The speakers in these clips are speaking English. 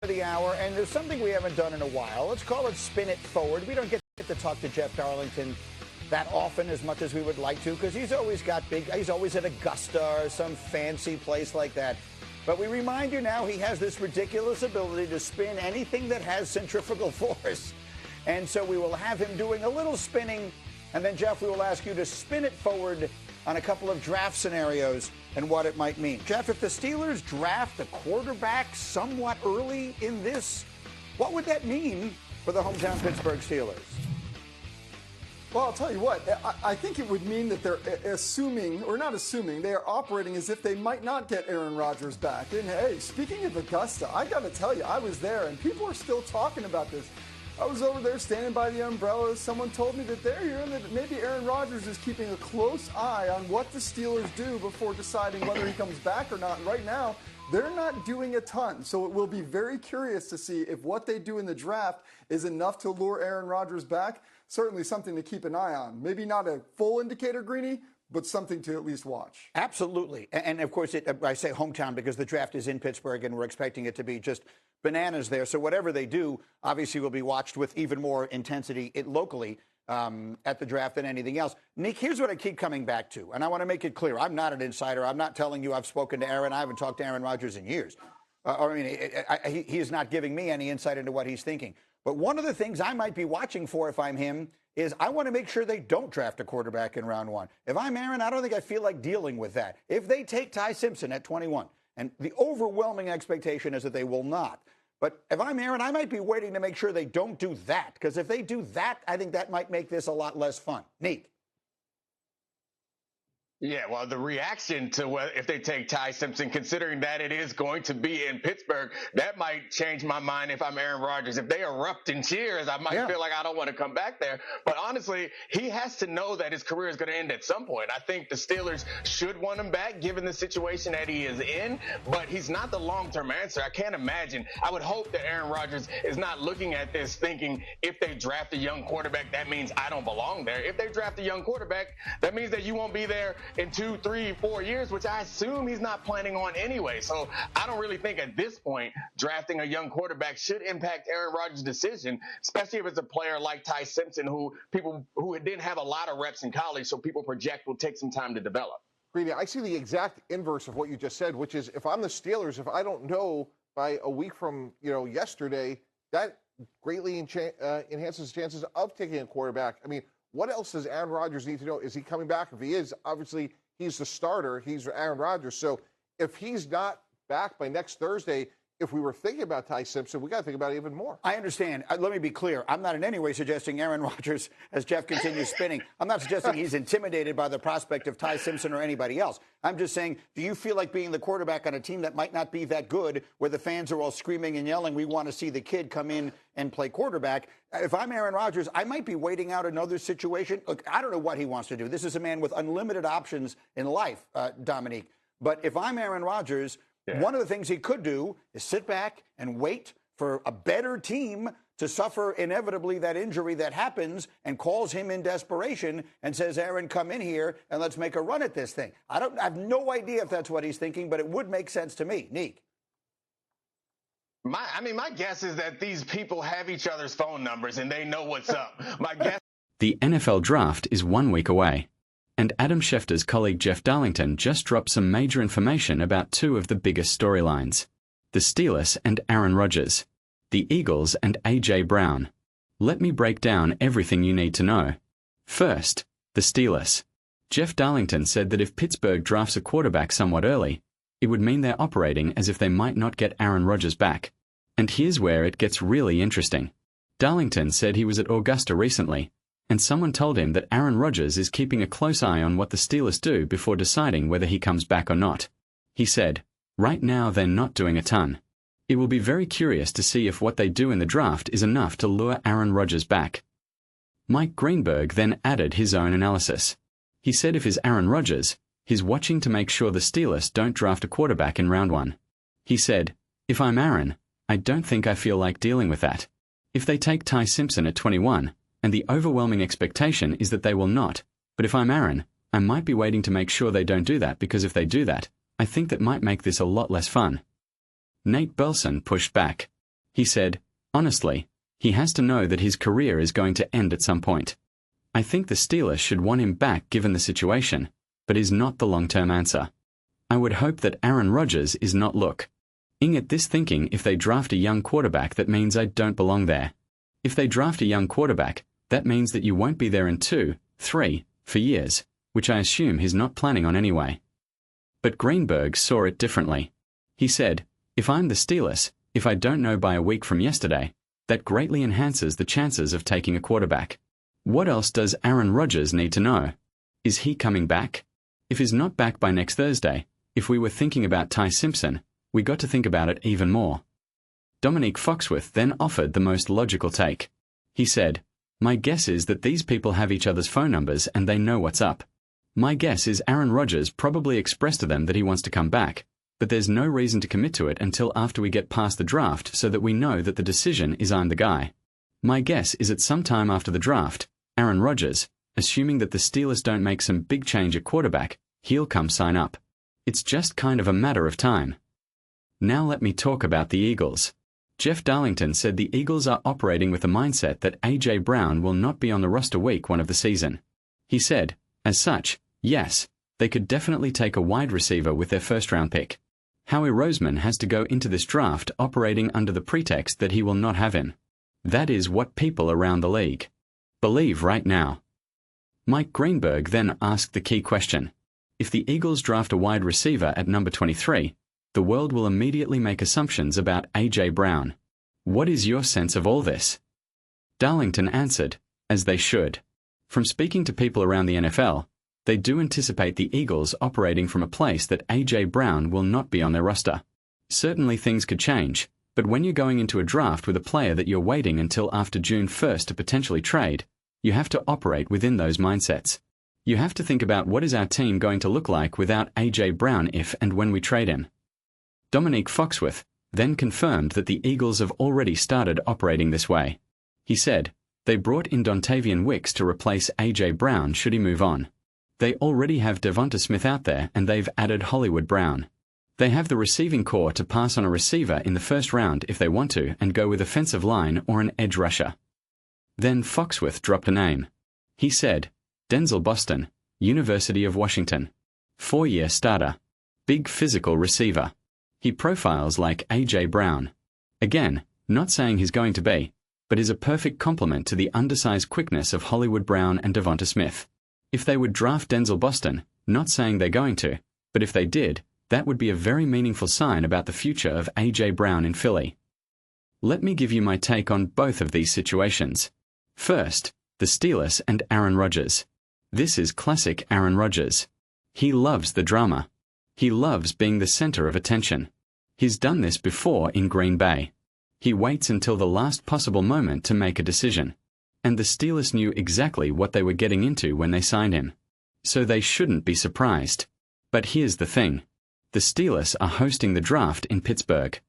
of the hour, and there's something we haven't done in a while. Let's call it Spin It Forward. We don't get to talk to Jeff Darlington that often as much as we would like to because he's always at Augusta or some fancy place like that. But we remind you now he has this ridiculous ability to spin anything that has centrifugal force. And so we will have him doing a little spinning, and then, Jeff, we will ask you to spin it forward on a couple of draft scenarios and what it might mean. Jeff, if the Steelers draft a quarterback somewhat early in this, what would that mean for the hometown Pittsburgh Steelers? Well, I'll tell you what, I think it would mean that they're assuming, or not assuming, they are operating as if they might not get Aaron Rodgers back. And hey, speaking of Augusta, I got to tell you, I was there and people are still talking about this. I was over there standing by the umbrellas. Someone told me that they're hearing that maybe Aaron Rodgers is keeping a close eye on what the Steelers do before deciding whether he comes back or not. And right now, they're not doing a ton. So it will be very curious to see if what they do in the draft is enough to lure Aaron Rodgers back. Certainly something to keep an eye on. Maybe not a full indicator, Greeny, but something to at least watch. Absolutely. And of course, I say hometown because the draft is in Pittsburgh and we're expecting it to be just bananas there. So whatever they do, obviously will be watched with even more intensity locally at the draft than anything else. Nick, here's what I keep coming back to, and I want to make it clear. I'm not an insider. I'm not telling you I've spoken to Aaron. I haven't talked to Aaron Rodgers in years. He is not giving me any insight into what he's thinking. But one of the things I might be watching for if I'm him is I want to make sure they don't draft a quarterback in round one. If I'm Aaron, I don't think I feel like dealing with that. If they take Ty Simpson at 21, and the overwhelming expectation is that they will not. But if I'm Aaron, I might be waiting to make sure they don't do that. Because if they do that, I think that might make this a lot less fun. Neat. Yeah, well, the reaction to if they take Ty Simpson, considering that it is going to be in Pittsburgh, that might change my mind if I'm Aaron Rodgers. If they erupt in cheers, I might feel like I don't want to come back there. But honestly, he has to know that his career is going to end at some point. I think the Steelers should want him back given the situation that he is in, but he's not the long-term answer. I can't imagine. I would hope that Aaron Rodgers is not looking at this thinking if they draft a young quarterback, that means I don't belong there. If they draft a young quarterback, that means that you won't be there in 2, 3, 4 years, which I assume he's not planning on anyway. So I don't really think at this point drafting a young quarterback should impact Aaron Rodgers' decision, especially if it's a player like Ty Simpson, who didn't have a lot of reps in college, so people project will take some time to develop. Greeny, I see the exact inverse of what you just said, which is if I'm the Steelers, if I don't know by a week from yesterday, that greatly enhances the chances of taking a quarterback. I mean, what else does Aaron Rodgers need to know? Is he coming back? If he is, obviously he's the starter. He's Aaron Rodgers. So if he's not back by next Thursday, if we were thinking about Ty Simpson, we got to think about it even more. I understand. Let me be clear. I'm not in any way suggesting Aaron Rodgers, as Jeff continues spinning, I'm not suggesting he's intimidated by the prospect of Ty Simpson or anybody else. I'm just saying, do you feel like being the quarterback on a team that might not be that good, where the fans are all screaming and yelling, we want to see the kid come in and play quarterback? If I'm Aaron Rodgers, I might be waiting out another situation. Look, I don't know what he wants to do. This is a man with unlimited options in life, Dominique. But if I'm Aaron Rodgers, one of the things he could do is sit back and wait for a better team to suffer inevitably that injury that happens and calls him in desperation and says, Aaron, come in here and let's make a run at this thing. I have no idea if that's what he's thinking, but it would make sense to me. Neek. My guess is that these people have each other's phone numbers and they know what's up. My guess. The NFL draft is 1 week away, and Adam Schefter's colleague Jeff Darlington just dropped some major information about two of the biggest storylines: the Steelers and Aaron Rodgers, the Eagles and A.J. Brown. Let me break down everything you need to know. First, the Steelers. Jeff Darlington said that if Pittsburgh drafts a quarterback somewhat early, it would mean they're operating as if they might not get Aaron Rodgers back. And here's where it gets really interesting. Darlington said he was at Augusta recently, and someone told him that Aaron Rodgers is keeping a close eye on what the Steelers do before deciding whether he comes back or not. He said, right now they're not doing a ton. It will be very curious to see if what they do in the draft is enough to lure Aaron Rodgers back. Mike Greenberg then added his own analysis. He said if he's Aaron Rodgers, he's watching to make sure the Steelers don't draft a quarterback in round one. He said, if I'm Aaron, I don't think I feel like dealing with that. If they take Ty Simpson at 21, and the overwhelming expectation is that they will not, but if I'm Aaron, I might be waiting to make sure they don't do that, because if they do that, I think that might make this a lot less fun. Nate Belson pushed back. He said, honestly, he has to know that his career is going to end at some point. I think the Steelers should want him back given the situation, but is not the long-term answer. I would hope that Aaron Rodgers is not at this thinking if they draft a young quarterback that means I don't belong there. If they draft a young quarterback, that means that you won't be there in 2, 3, 4 years, which I assume he's not planning on anyway. But Greenberg saw it differently. He said, if I'm the Steelers, if I don't know by a week from yesterday, that greatly enhances the chances of taking a quarterback. What else does Aaron Rodgers need to know? Is he coming back? If he's not back by next Thursday, if we were thinking about Ty Simpson, we got to think about it even more. Dominique Foxworth then offered the most logical take. He said, my guess is that these people have each other's phone numbers and they know what's up. My guess is Aaron Rodgers probably expressed to them that he wants to come back, but there's no reason to commit to it until after we get past the draft so that we know that the decision is I'm the guy. My guess is at some time after the draft, Aaron Rodgers, assuming that the Steelers don't make some big change at quarterback, he'll come sign up. It's just kind of a matter of time. Now let me talk about the Eagles. Jeff Darlington said the Eagles are operating with the mindset that A.J. Brown will not be on the roster week 1 of the season. He said, as such, yes, they could definitely take a wide receiver with their first-round pick. Howie Roseman has to go into this draft operating under the pretext that he will not have him. That is what people around the league believe right now. Mike Greenberg then asked the key question. If the Eagles draft a wide receiver at number 23, the world will immediately make assumptions about A.J. Brown. What is your sense of all this? Darlington answered, as they should. From speaking to people around the NFL, they do anticipate the Eagles operating from a place that A.J. Brown will not be on their roster. Certainly things could change, but when you're going into a draft with a player that you're waiting until after June 1st to potentially trade, you have to operate within those mindsets. You have to think about what is our team going to look like without A.J. Brown if and when we trade him. Dominique Foxworth then confirmed that the Eagles have already started operating this way. He said, they brought in Dontavian Wicks to replace A.J. Brown should he move on. They already have Devonta Smith out there and they've added Hollywood Brown. They have the receiving core to pass on a receiver in the first round if they want to and go with offensive line or an edge rusher. Then Foxworth dropped a name. He said, Denzel Boston, University of Washington. 4-year starter. Big physical receiver. He profiles like A.J. Brown. Again, not saying he's going to be, but is a perfect complement to the undersized quickness of Hollywood Brown and Devonta Smith. If they would draft Denzel Boston, not saying they're going to, but if they did, that would be a very meaningful sign about the future of A.J. Brown in Philly. Let me give you my take on both of these situations. First, the Steelers and Aaron Rodgers. This is classic Aaron Rodgers. He loves the drama. He loves being the center of attention. He's done this before in Green Bay. He waits until the last possible moment to make a decision. And the Steelers knew exactly what they were getting into when they signed him. So they shouldn't be surprised. But here's the thing. The Steelers are hosting the draft in Pittsburgh.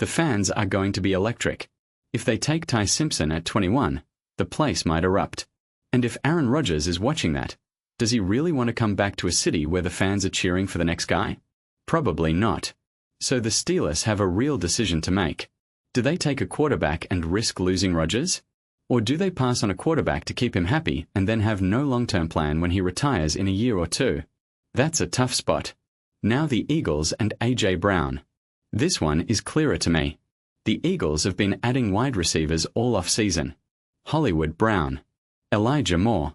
The fans are going to be electric. If they take Ty Simpson at 21, the place might erupt. And if Aaron Rodgers is watching that, does he really want to come back to a city where the fans are cheering for the next guy? Probably not. So the Steelers have a real decision to make. Do they take a quarterback and risk losing Rodgers? Or do they pass on a quarterback to keep him happy and then have no long-term plan when he retires in a year or two? That's a tough spot. Now the Eagles and A.J. Brown. This one is clearer to me. The Eagles have been adding wide receivers all off-season. Hollywood Brown. Elijah Moore.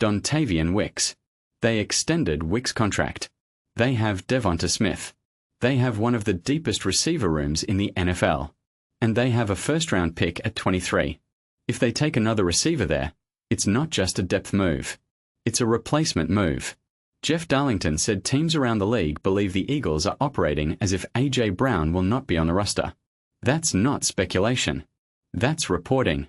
Dontavian Wicks. They extended Wicks' contract. They have Devonta Smith. They have one of the deepest receiver rooms in the NFL. And they have a first-round pick at 23. If they take another receiver there, it's not just a depth move. It's a replacement move. Jeff Darlington said teams around the league believe the Eagles are operating as if A.J. Brown will not be on the roster. That's not speculation. That's reporting.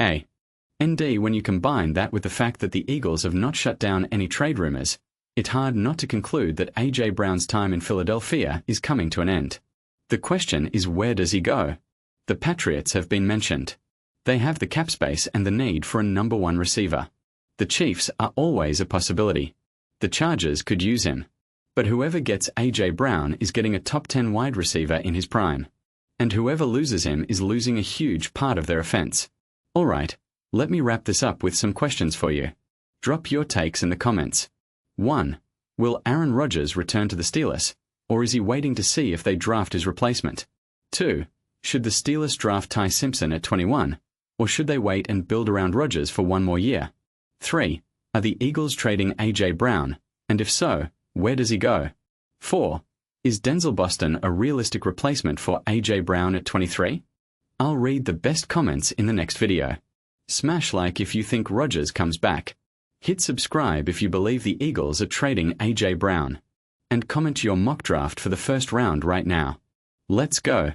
ND, when you combine that with the fact that the Eagles have not shut down any trade rumors, it's hard not to conclude that A.J. Brown's time in Philadelphia is coming to an end. The question is, where does he go? The Patriots have been mentioned. They have the cap space and the need for a number 1 receiver. The Chiefs are always a possibility. The Chargers could use him. But whoever gets A.J. Brown is getting a top 10 wide receiver in his prime. and whoever loses him is losing a huge part of their offense. All right, let me wrap this up with some questions for you. Drop your takes in the comments. 1. Will Aaron Rodgers return to the Steelers, or is he waiting to see if they draft his replacement? 2. Should the Steelers draft Ty Simpson at 21, or should they wait and build around Rodgers for one more year? 3. Are the Eagles trading A.J. Brown, and if so, where does he go? 4. Is Denzel Boston a realistic replacement for A.J. Brown at 23? I'll read the best comments in the next video. Smash like if you think Rodgers comes back. Hit subscribe if you believe the Eagles are trading A.J. Brown. And comment your mock draft for the first round right now. Let's go.